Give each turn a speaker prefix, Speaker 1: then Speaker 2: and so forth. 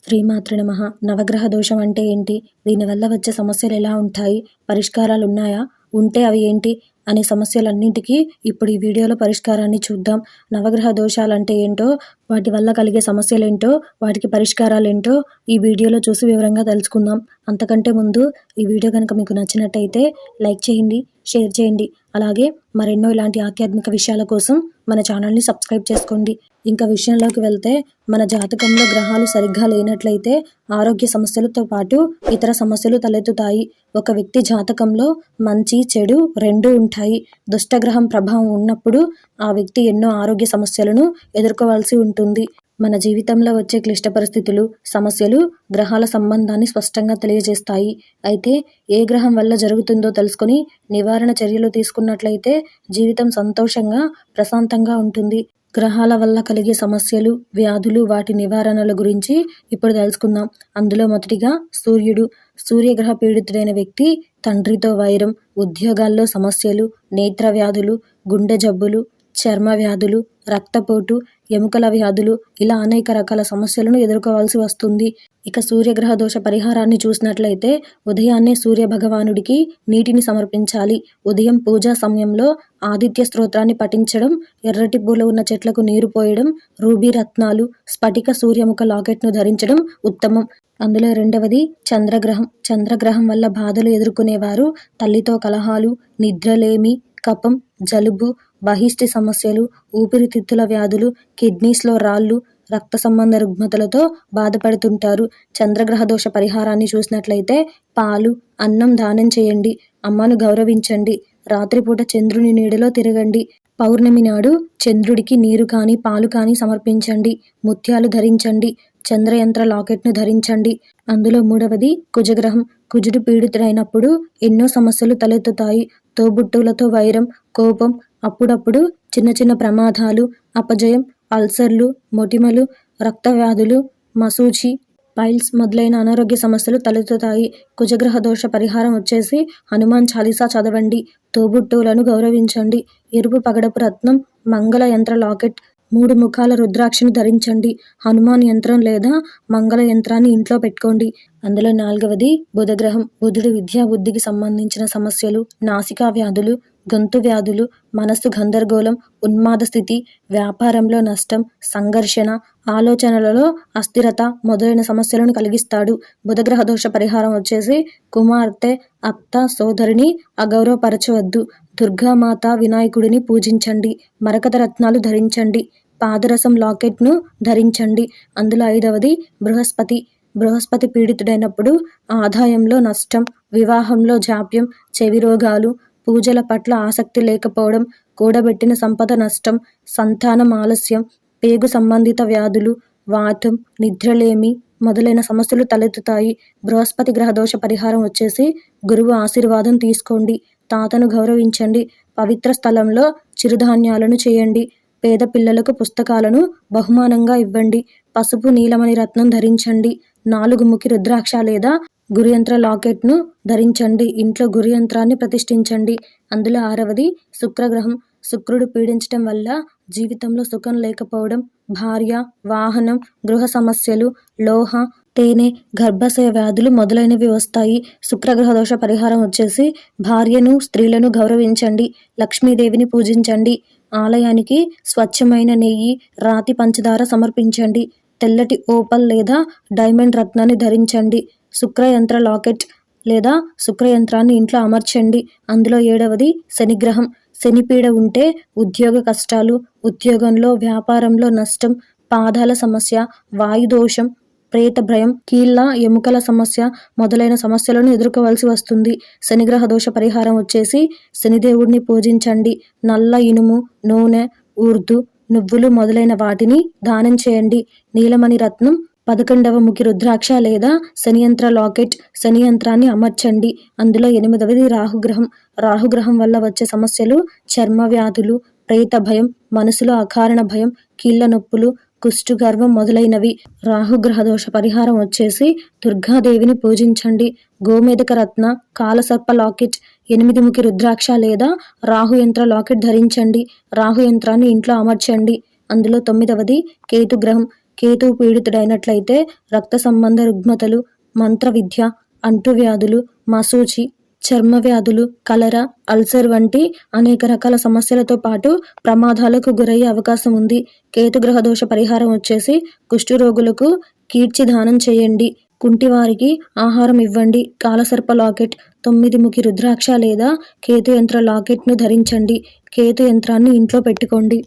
Speaker 1: శ్రీమాతృ నమః. నవగ్రహ దోషం అంటే ఏంటి? దీనివల్ల వచ్చే సమస్యలు ఎలా ఉంటాయి? పరిష్కారాలు ఉన్నాయా? ఉంటే అవి ఏంటి? అనే సమస్యలన్నింటికీ ఇప్పుడు ఈ వీడియోలో పరిష్కారాన్ని చూద్దాం. నవగ్రహ దోషాలంటే ఏంటో, వాటి వల్ల కలిగే సమస్యలేంటో, వాటికి పరిష్కారాలేంటో ఈ వీడియోలో చూసి వివరంగా తెలుసుకుందాం. అంతకంటే ముందు ఈ వీడియో కనుక మీకు నచ్చినట్టయితే లైక్ చేయండి, షేర్ చేయండి. అలాగే మరెన్నో ఇలాంటి ఆధ్యాత్మిక విషయాల కోసం మన ఛానల్ని సబ్స్క్రైబ్ చేసుకోండి. ఇంకా విషయంలోకి వెళ్తే, మన జాతకంలో గ్రహాలు సరిగ్గా లేనట్లయితే ఆరోగ్య సమస్యలతో పాటు ఇతర సమస్యలు తలెత్తుతాయి. ఒక వ్యక్తి జాతకంలో మంచి చెడు రెండూ ఉంటాయి. దుష్టగ్రహం ప్రభావం ఉన్నప్పుడు ఆ వ్యక్తి ఎన్నో ఆరోగ్య సమస్యలను ఎదుర్కోవాల్సి ఉంటుంది. మన జీవితంలో వచ్చే క్లిష్ట పరిస్థితులు, సమస్యలు గ్రహాల సంబంధాన్ని స్పష్టంగా తెలియజేస్తాయి. అయితే ఏ గ్రహం వల్ల జరుగుతుందో తెలుసుకొని నివారణ చర్యలు తీసుకున్నట్లయితే జీవితం సంతోషంగా, ప్రశాంతంగా ఉంటుంది. గ్రహాల వల్ల కలిగే సమస్యలు, వ్యాధులు, వాటి నివారణల గురించి ఇప్పుడు తెలుసుకుందాం. అందులో మొదటిగా సూర్యుడు. సూర్యగ్రహ పీడితుడైన వ్యక్తి తండ్రితో వైరం, ఉద్యోగాల్లో సమస్యలు, నేత్ర వ్యాధులు, గుండె జబ్బులు, చర్మ వ్యాధులు, రక్తపోటు, ఎముకల వ్యాధులు, ఇలా అనేక రకాల సమస్యలను ఎదుర్కోవాల్సి వస్తుంది. ఇక సూర్యగ్రహ దోష పరిహారాన్ని చూసినట్లయితే ఉదయాన్నే సూర్య భగవానుడికి నీటిని సమర్పించాలి. ఉదయం పూజా సమయంలో ఆదిత్య స్తోత్రాన్ని పఠించడం, ఎర్రటి పూలు ఉన్న చెట్లకు నీరు పోయడం, రూబీ రత్నాలు, స్ఫటిక సూర్యముఖ లాకెట్ను ధరించడం ఉత్తమం. అందులో రెండవది చంద్రగ్రహం. చంద్రగ్రహం వల్ల బాధలు ఎదుర్కొనేవారు తల్లితో కలహాలు, నిద్రలేమి, కఫం, జలుబు, బహిష్టి సమస్యలు, ఊపిరితిత్తుల వ్యాధులు, కిడ్నీస్లో రాళ్ళు, రక్త సంబంధ రుగ్మతలతో బాధపడుతుంటారు. చంద్రగ్రహ దోష పరిహారాన్ని చూసినట్లయితే పాలు, అన్నం దానం చేయండి. అమ్మను గౌరవించండి. రాత్రిపూట చంద్రుని నీడలో తిరగండి. పౌర్ణమి నాడు చంద్రుడికి నీరు కానీ పాలు కానీ సమర్పించండి. ముత్యాలు ధరించండి. చంద్రయంత్ర లాకెట్ను ధరించండి. అందులో మూడవది కుజగ్రహం. కుజుడు పీడితుడైనప్పుడు ఎన్నో సమస్యలు తలెత్తుతాయి. తోబుట్టువులతో వైరం, కోపం, అప్పుడప్పుడు చిన్న చిన్న ప్రమాదాలు, అపజయం, అల్సర్లు, మొటిమలు, రక్తవ్యాధులు, మశూచి, పైల్స్ మొదలైన అనారోగ్య సమస్యలు తలెత్తుతాయి. కుజగ్రహ దోష పరిహారం వచ్చేసి హనుమాన్ చాలీసా చదవండి. తోబుట్టువులను గౌరవించండి. ఎరుపు పగడపు రత్నం, మంగళ యంత్ర లాకెట్, 3 ముఖాల రుద్రాక్షను ధరించండి. హనుమాన్ యంత్రం లేదా మంగళ యంత్రాన్ని ఇంట్లో పెట్టుకోండి. అందులో నాలుగవది బుధగ్రహం. బుధుడు విద్యా బుద్ధికి సంబంధించిన సమస్యలు, నాసికా వ్యాధులు, గొంతు వ్యాధులు, మనస్సు గందరగోళం, ఉన్మాద స్థితి, వ్యాపారంలో నష్టం, సంఘర్షణ, ఆలోచనలలో అస్థిరత మొదలైన సమస్యలను కలిగిస్తాడు. బుధగ్రహ దోష పరిహారం వచ్చేసి కుమార్తె, అత్త, సోదరిని అగౌరవపరచవద్దు. దుర్గామాత, వినాయకుడిని పూజించండి. మరకత రత్నాలు ధరించండి. పాదరసం లాకెట్ను ధరించండి. అందులో ఐదవది బృహస్పతి. బృహస్పతి పీడితుడైనప్పుడు ఆదాయంలో నష్టం, వివాహంలో జాప్యం, చెవి రోగాలు, పూజల పట్ల ఆసక్తి లేకపోవడం, కూడబెట్టిన సంపద నష్టం, సంతానం ఆలస్యం, పేగు సంబంధిత వ్యాధులు, వాతం, నిద్రలేమి మొదలైన సమస్యలు తలెత్తుతాయి. బృహస్పతి గ్రహ దోష పరిహారం వచ్చేసి గురువు ఆశీర్వాదం తీసుకోండి. తాతను గౌరవించండి. పవిత్ర స్థలంలో చిరుధాన్యాలను చేయండి. పేద పిల్లలకు పుస్తకాలను బహుమానంగా ఇవ్వండి. పసుపు నీలమణి రత్నం ధరించండి. 4 ముఖి రుద్రాక్ష లేదా గురుయంత్ర లాకెట్ను ధరించండి. ఇంట్లో గురుయంత్రాన్ని ప్రతిష్ఠించండి. అందులో ఆరవది శుక్రగ్రహం. శుక్రుడు పీడించటం వల్ల జీవితంలో సుఖం లేకపోవడం, భార్య, వాహనం, గృహ సమస్యలు, లోహ, తేనె, గర్భాశయ వ్యాధులు మొదలైనవి వస్తాయి. శుక్రగ్రహ దోష పరిహారం వచ్చేసి భార్యను, స్త్రీలను గౌరవించండి. లక్ష్మీదేవిని పూజించండి. ఆలయానికి స్వచ్ఛమైన నెయ్యి, రాతి పంచదార సమర్పించండి. తెల్లటి ఓపల్ లేదా డైమండ్ రత్నాన్ని ధరించండి. శుక్రయంత్ర లాకెట్ లేదా శుక్రయంత్రాన్ని ఇంట్లో అమర్చండి. అందులో ఏడవది శనిగ్రహం. శనిపీడ ఉంటే ఉద్యోగ కష్టాలు, ఉద్యోగంలో, వ్యాపారంలో నష్టం, పాదాల సమస్య, వాయుదోషం, ప్రేత భయం, కీళ్ళ ఎముకల సమస్య మొదలైన సమస్యలను ఎదుర్కోవాల్సి వస్తుంది. శనిగ్రహ దోష పరిహారం వచ్చేసి శనిదేవుడిని పూజించండి. నల్ల ఇనుము, నూనె, ఉర్దు, నువ్వులు మొదలైన వాటిని దానం చేయండి. నీలమణి రత్నం, 11వ ముఖి రుద్రాక్ష లేదా శనియంత్ర లాకెట్, శనియంత్రాన్ని అమర్చండి. అందులో 8వది రాహుగ్రహం. రాహుగ్రహం వల్ల వచ్చే సమస్యలు చర్మ వ్యాధులు, ప్రేత భయం, మనసులో అకారణ భయం, కీళ్ళ నొప్పులు, కుష్ఠుగర్వం మొదలైనవి. రాహుగ్రహ దోష పరిహారం వచ్చేసి దుర్గాదేవిని పూజించండి. గోమేదక రత్న, కాలసర్ప లాకెట్, 8 ముఖి రుద్రాక్ష లేదా రాహుయంత్ర లాకెట్ ధరించండి. రాహుయంత్రాన్ని ఇంట్లో అమర్చండి. అందులో 9వది కేతుగ్రహం. కేతువు పీడితుడైనట్లయితే రక్త సంబంధ రుగ్మతలు, మంత్ర విద్య, అంటువ్యాధులు, మశూచి, చర్మ వ్యాధులు, కలరా, అల్సర్ వంటి అనేక రకాల సమస్యలతో పాటు ప్రమాదాలకు గురయ్యే అవకాశం ఉంది. కేతుగ్రహ దోష పరిహారం వచ్చేసి కుష్ఠరోగులకు కీర్చి దానం చేయండి, కుంటివారికి ఆహారం ఇవ్వండి, కాలసర్ప లాకెట్, 9 ముఖి రుద్రాక్ష లేదా కేతు యంత్ర లాకెట్ను ధరించండి. కేతు యంత్రాన్ని ఇంట్లో పెట్టుకోండి.